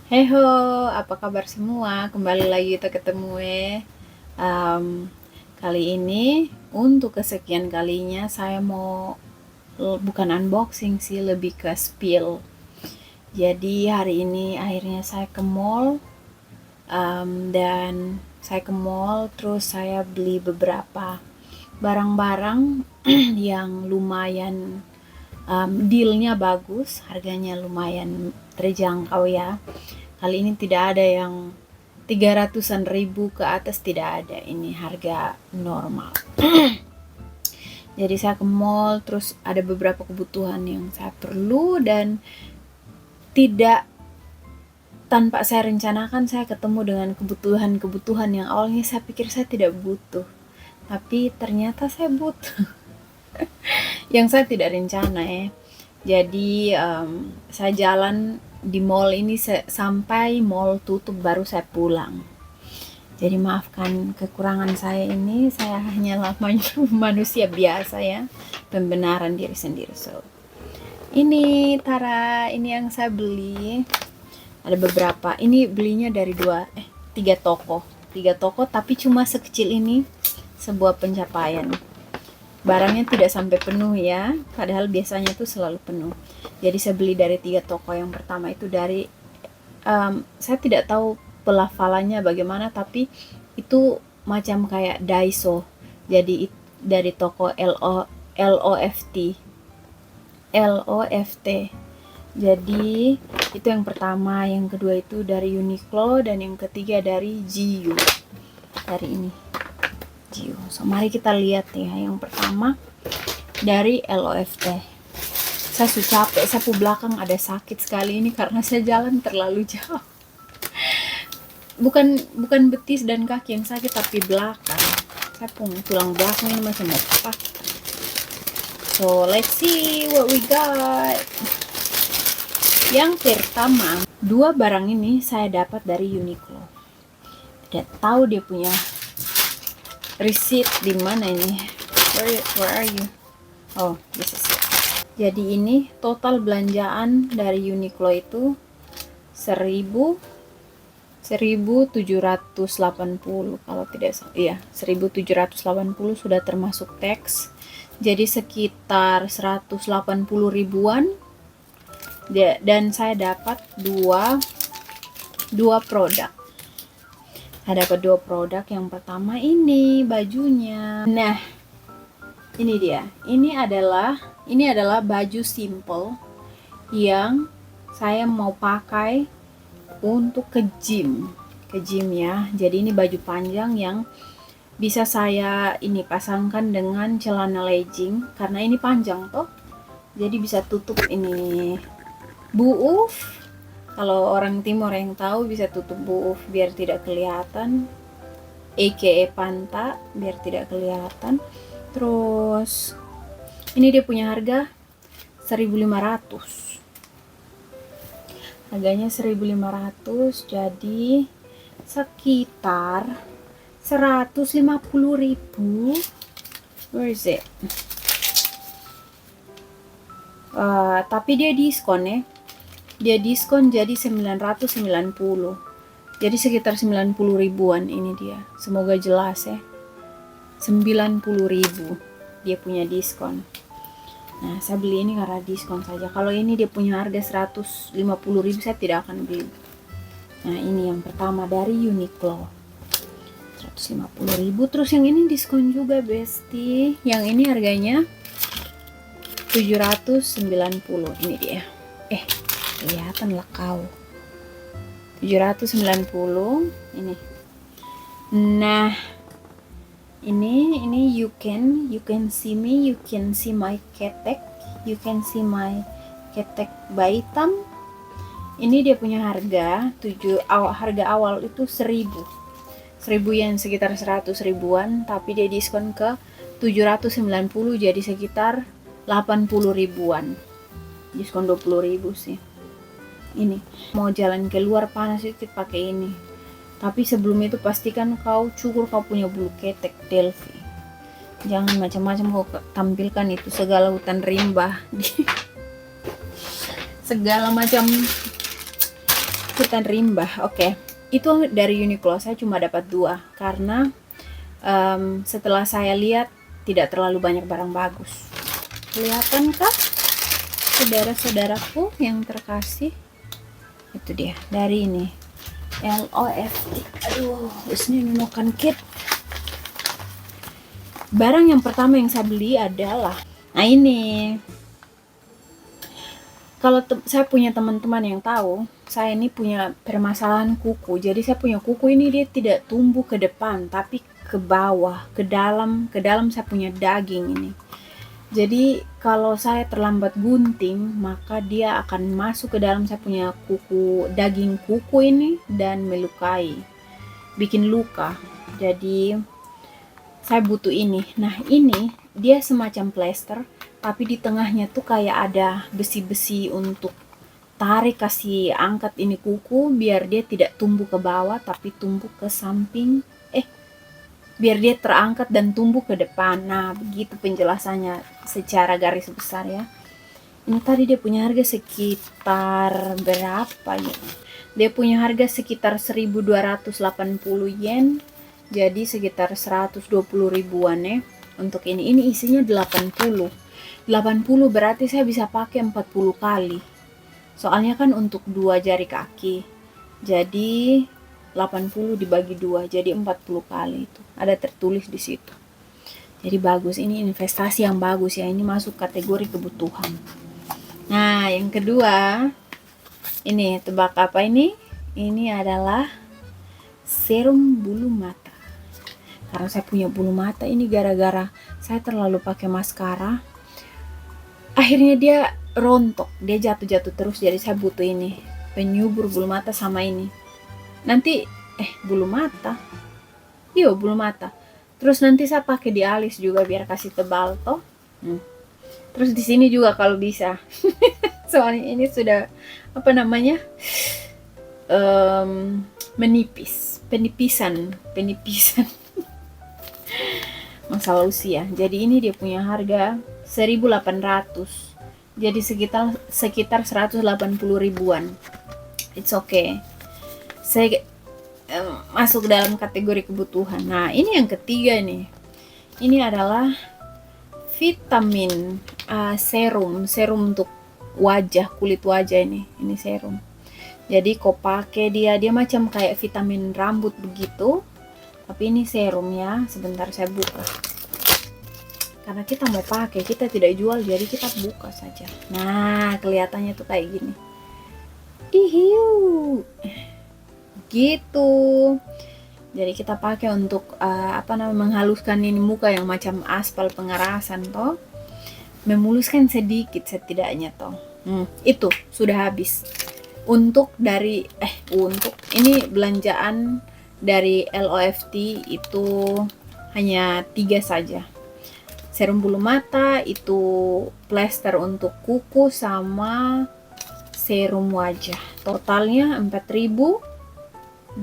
Heho, apa kabar semua? Kembali lagi kita ketemu kali ini untuk kesekian kalinya saya mau bukan unboxing sih, lebih ke spill. Jadi hari ini akhirnya saya ke mall, dan saya ke mall terus saya beli beberapa barang-barang yang lumayan dealnya bagus, harganya lumayan terjangkau ya. Kali ini tidak ada yang 300-an ribu ke atas, tidak ada. Ini harga normal. Jadi saya ke mall, terus ada beberapa kebutuhan yang saya perlu dan tidak tanpa saya rencanakan saya ketemu dengan kebutuhan-kebutuhan yang awalnya saya pikir saya tidak butuh. Tapi ternyata saya butuh. Yang saya tidak rencana ya. Jadi saya jalan di mall ini sampai mall tutup baru saya pulang. Jadi maafkan kekurangan saya ini, saya hanyalah manusia biasa ya, pembenaran diri sendiri. So, ini Tara, ini yang saya beli. Ada beberapa. Ini belinya dari tiga toko. Tiga toko tapi cuma sekecil ini, sebuah pencapaian. Barangnya tidak sampai penuh ya, padahal biasanya tuh selalu penuh. Jadi saya beli dari 3 toko. Yang pertama itu dari saya tidak tahu pelafalannya bagaimana, tapi itu macam kayak Daiso. Jadi dari toko LOFT. Jadi itu yang pertama. Yang kedua itu dari Uniqlo, dan yang ketiga dari GU. Dari ini GU. So mari kita lihat ya. Yang pertama dari LOFT. Saya sudah capek, sapu belakang ada sakit sekali ini karena saya jalan terlalu jauh. Bukan betis dan kaki yang sakit, tapi belakang. Saya punya tulang belakang ini masih mau patah. So let's see what we got. Yang pertama, dua barang ini saya dapat dari Uniqlo. Tidak tahu dia punya receipt di mana ini. Where are you? Oh, this is it. Jadi ini total belanjaan dari Uniqlo itu 1780 kalau tidak salah. Iya, 1780 sudah termasuk tax. Jadi sekitar 180 ribuan. Dan saya dapat dua produk. Saya dapat dua produk. Yang pertama ini bajunya. Nah, ini dia. Ini adalah baju simple yang saya mau pakai untuk ke gym ya. Jadi ini baju panjang yang bisa saya ini pasangkan dengan celana legging karena ini panjang toh. Jadi bisa tutup ini buuf. Kalau orang timur yang tahu bisa tutup buuf biar tidak kelihatan. AKA panta biar tidak kelihatan. Terus ini dia punya harga 1.500. Harganya 1.500, jadi sekitar 150.000. Where is it? Tapi dia diskon ya. Dia diskon jadi 990. Jadi sekitar 90 ribuan ini dia. Semoga jelas ya. 90.000 dia punya diskon. Nah, saya beli ini karena diskon saja. Kalau ini dia punya harga 150.000, saya tidak akan beli. Nah, ini yang pertama dari Uniqlo. 150.000. Terus yang ini diskon juga, Besti. Yang ini harganya 790. Ini dia. Kelihatan lah kau. 790 ini. Nah, ini you can see me, you can see my ketek, Baitam. Ini dia punya harga harga awal itu 1.000 yang sekitar 100 ribuan, tapi dia diskon ke 790 jadi sekitar 80 ribuan. Diskon 20.000 sih. Ini mau jalan keluar panas itu pakai ini. Tapi sebelum itu pastikan kau cukur kau punya bulu ketek Delphi. Jangan macam-macam kau tampilkan itu segala hutan rimba segala macam hutan rimba. Oke. Itu dari Uniqlo, saya cuma dapat 2 karena setelah saya lihat tidak terlalu banyak barang bagus. Kelihatankah saudara-saudaraku yang terkasih? Itu dia, dari ini LOFT. Aduh, ini nunukan kit. Barang yang pertama yang saya beli adalah, nah ini, kalau saya punya teman-teman yang tahu, saya ini punya permasalahan kuku. Jadi saya punya kuku ini dia tidak tumbuh ke depan, tapi ke bawah, ke dalam saya punya daging ini. Jadi kalau saya terlambat gunting, maka dia akan masuk ke dalam saya punya kuku, daging kuku ini, dan melukai, bikin luka. Jadi saya butuh ini. Nah ini dia semacam plester, tapi di tengahnya tuh kayak ada besi-besi untuk tarik, kasih angkat ini kuku biar dia tidak tumbuh ke bawah tapi tumbuh ke samping, biar dia terangkat dan tumbuh ke depan. Nah begitu penjelasannya secara garis besar ya. Ini tadi dia punya harga sekitar berapa ya? Dia punya harga sekitar 1280 yen, jadi sekitar 120 ribuan ya. Untuk ini isinya 80 berarti saya bisa pakai 40 kali. Soalnya kan untuk 2 jari kaki. Jadi 80 dibagi 2 jadi 40 kali itu. Ada tertulis di situ. Jadi bagus, ini investasi yang bagus ya. Ini masuk kategori kebutuhan. Nah, yang kedua, ini tebak apa ini? Ini adalah serum bulu mata. Karena saya punya bulu mata ini gara-gara saya terlalu pakai maskara. Akhirnya dia rontok, dia jatuh-jatuh terus. Jadi saya butuh ini, penyubur bulu mata sama ini. Nanti bulu mata. Iya, bulu mata. Terus nanti saya pakai di alis juga biar kasih tebal toh. Terus di sini juga kalau bisa. Soalnya ini sudah penipisan. Masalah usia. Jadi ini dia punya harga 1.800. Jadi sekitar 180 ribuan. It's okay. Saya masuk dalam kategori kebutuhan. Nah, ini yang ketiga nih. Ini adalah vitamin serum untuk wajah, kulit wajah ini. Ini serum. Jadi kau pakai dia macam kayak vitamin rambut begitu. Tapi ini serum ya. Sebentar saya buka. Karena kita mau pakai, kita tidak jual, jadi kita buka saja. Nah, kelihatannya tuh kayak gini. Ihiu. Gitu. Jadi kita pakai untuk menghaluskan ini muka yang macam aspal pengerasan toh. Memuluskan sedikit setidaknya toh. Itu sudah habis. Untuk ini belanjaan dari LOFT itu hanya 3 saja. Serum bulu mata, itu plester untuk kuku, sama serum wajah. Totalnya 4.278.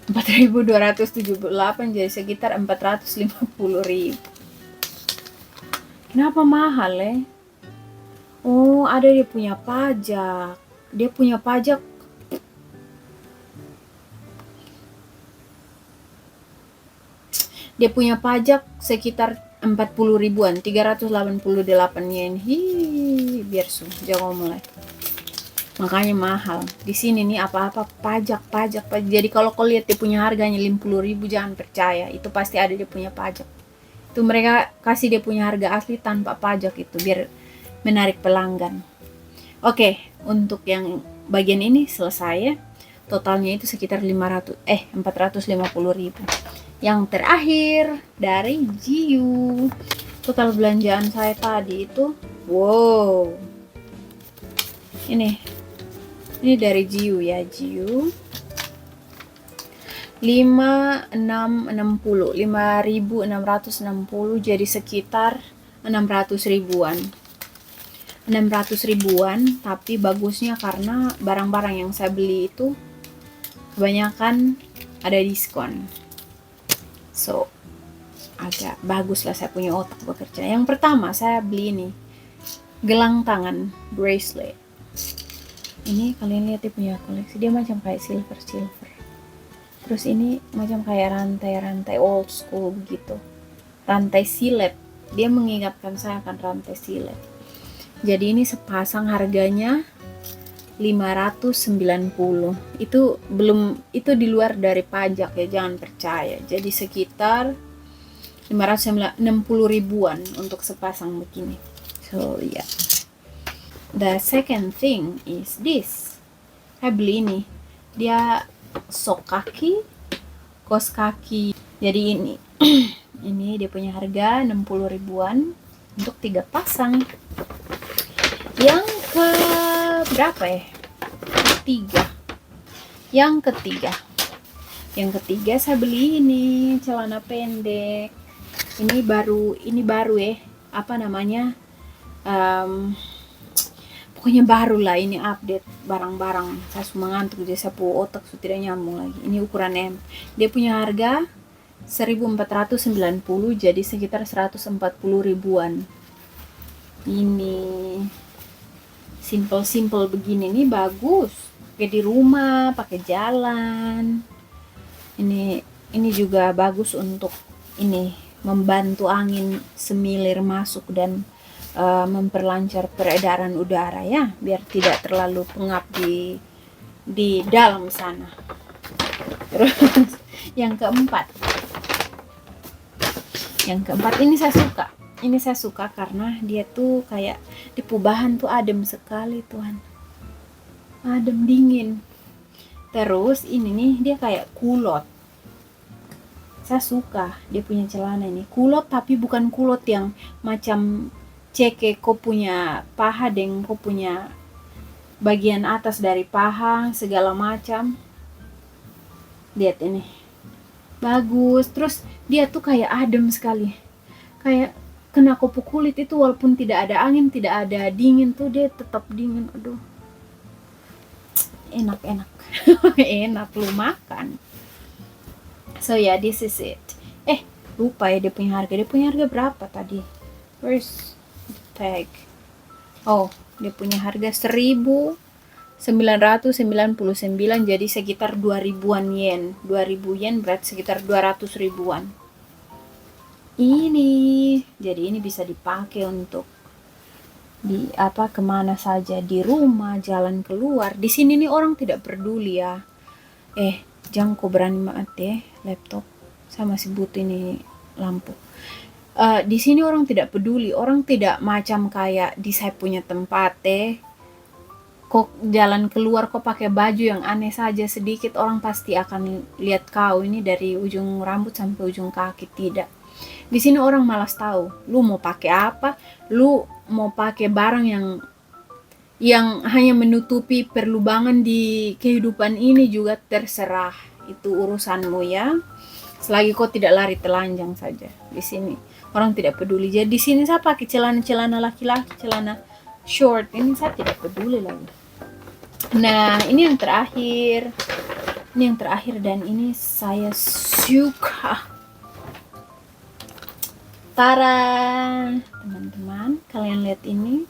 4.278 jadi sekitar 450.000. Kenapa mahal ya? Oh, ada dia punya pajak. Dia punya pajak. Dia punya pajak sekitar 40 ribuan, 388 yen. Biar jangan mulai. Makanya mahal. Di sini nih apa-apa pajak. Jadi kalau kau lihat dia punya harganya 50.000, jangan percaya. Itu pasti ada dia punya pajak. Itu mereka kasih dia punya harga asli tanpa pajak itu biar menarik pelanggan. Oke, untuk yang bagian ini selesai ya. Totalnya itu sekitar 450.000. Yang terakhir dari Jiu. Total belanjaan saya tadi itu, wow. Ini dari Jiu ya, Jiu. 5.660 jadi sekitar 600 ribuan. 600 ribuan, tapi bagusnya karena barang-barang yang saya beli itu kebanyakan ada diskon. So, agak bagus lah saya punya otak bekerja. Yang pertama saya beli ini gelang tangan bracelet. Ini kalian lihat dia punya koleksi, dia macam kayak silver. Terus ini macam kayak rantai old school begitu, rantai silet. Dia mengingatkan saya akan rantai silet. Jadi ini sepasang harganya 590. Itu belum, itu di luar dari pajak ya, jangan percaya. Jadi sekitar 560 ribuan untuk sepasang begini. So yeah. The second thing is this. Saya beli ini. Dia sok kaki, kos kaki. Jadi ini ini dia punya harga 60 ribuan untuk 3 pasang. Yang ke berapa ya? Yang ketiga saya beli ini celana pendek. Ini baru ya. Apa namanya? Pokoknya baru lah, ini update barang-barang. Saya semua ngantuk, jadi saya otak tidak nyambung lagi. Ini ukuran M. Dia punya harga 1490, jadi sekitar 140 ribuan. Ini simple begini nih bagus. Pakai di rumah, pakai jalan. Ini juga bagus untuk ini membantu angin semilir masuk dan memperlancar peredaran udara ya, biar tidak terlalu pengap di dalam sana. Terus yang keempat ini saya suka karena dia tuh kayak di pubahan tuh adem sekali Tuhan, adem dingin. Terus ini nih dia kayak kulot. Saya suka dia punya celana ini kulot, tapi bukan kulot yang macam ceke kau punya paha dan kau punya bagian atas dari paha segala macam. Lihat ini bagus. Terus dia tuh kayak adem sekali, kayak kena kopu kulit itu walaupun tidak ada angin, tidak ada dingin tuh dia tetap dingin. Aduh, enak enak lu makan. So yeah, this is it. Lupa ya dia punya harga berapa tadi? Where's tag? Oh, dia punya harga 1.999, jadi sekitar 2.000-an yen. 2.000 yen berarti sekitar 200 ribuan. Jadi ini bisa dipakai untuk kemana saja, di rumah, jalan keluar. Di sini nih orang tidak peduli ya. Jangan kau berani mati laptop. Saya masih butuh ini lampu. Di sini orang tidak peduli, orang tidak macam kayak di saya punya tempat kok jalan keluar kok pakai baju yang aneh saja sedikit, orang pasti akan lihat kau ini dari ujung rambut sampai ujung kaki. Tidak. Di sini orang malas tahu lu mau pakai apa, lu mau pakai barang yang hanya menutupi perlubangan di kehidupan ini juga terserah, itu urusanmu ya. Selagi kau tidak lari telanjang saja. Di sini orang tidak peduli. Jadi di sini saya pakai celana laki-laki, celana short. Ini saya tidak peduli lagi. Nah, ini yang terakhir. Dan ini saya suka. Tara, teman-teman, kalian lihat ini.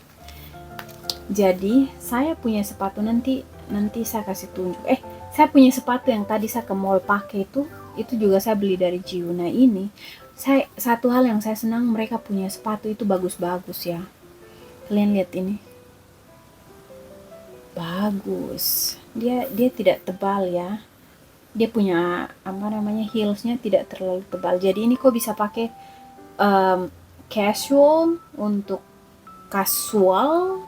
Jadi saya punya sepatu, nanti saya kasih tunjuk. Saya punya sepatu yang tadi saya ke mall pakai itu juga saya beli dari Jiu. Nah ini satu hal yang saya senang, mereka punya sepatu itu bagus-bagus ya. Kalian lihat ini, bagus. Dia tidak tebal ya. Dia punya heelsnya tidak terlalu tebal. Jadi ini kok bisa pakai casual, untuk casual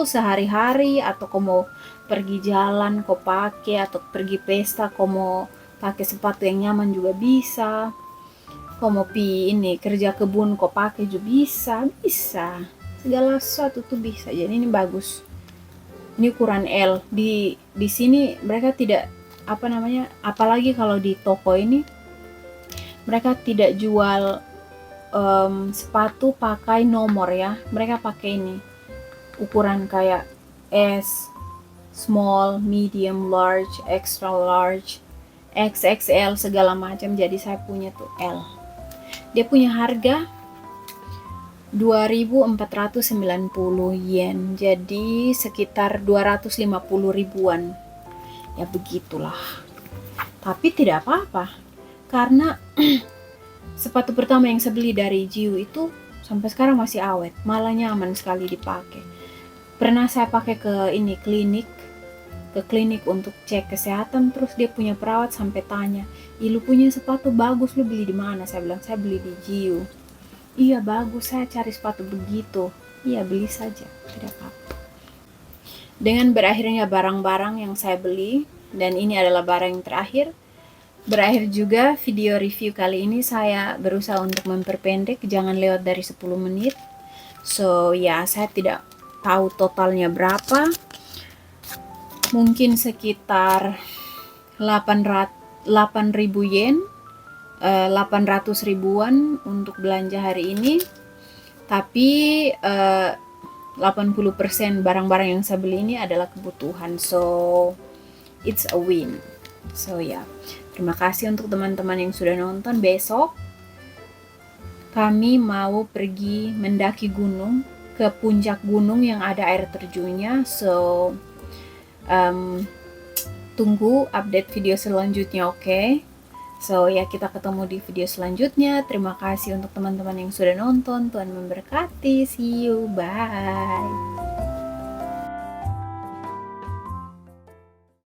sehari-hari, atau kau mau pergi jalan kau pakai, atau pergi pesta kau mau pakai sepatu yang nyaman juga bisa. Kau mau kerja kebun kau pakai juga bisa. Segala sesuatu tuh bisa. Jadi ini bagus. Ini ukuran L. Di sini mereka tidak apalagi kalau di toko ini mereka tidak jual sepatu pakai nomor ya. Mereka pakai ini ukuran kayak S, small, medium, large, extra large, XXL segala macam. Jadi saya punya tuh L. Dia punya harga 2.490 yen, jadi sekitar 250 ribuan. Ya begitulah. Tapi tidak apa-apa, karena sepatu pertama yang saya beli dari Jiu itu sampai sekarang masih awet, malah nyaman sekali dipakai. Pernah saya pakai ke klinik untuk cek kesehatan, terus dia punya perawat sampai tanya, "Ih, lu punya sepatu bagus, lu beli di mana?" Saya bilang, "Saya beli di Jiu." "Iya bagus, saya cari sepatu begitu." "Iya, beli saja, tidak apa-apa." Dengan berakhirnya barang-barang yang saya beli, dan ini adalah barang yang terakhir, berakhir juga video review kali ini. Saya berusaha untuk memperpendek, jangan lewat dari 10 menit. So ya, saya tidak tahu totalnya berapa, mungkin sekitar 8.000 yen, 800 ribuan untuk belanja hari ini. Tapi 80% barang-barang yang saya beli ini adalah kebutuhan, so it's a win. So ya, terima kasih untuk teman-teman yang sudah nonton. Besok kami mau pergi mendaki gunung, ke puncak gunung yang ada air terjunnya. So tunggu update video selanjutnya, oke? So ya, kita ketemu di video selanjutnya. Terima kasih untuk teman-teman yang sudah nonton. Tuhan memberkati. See you, bye.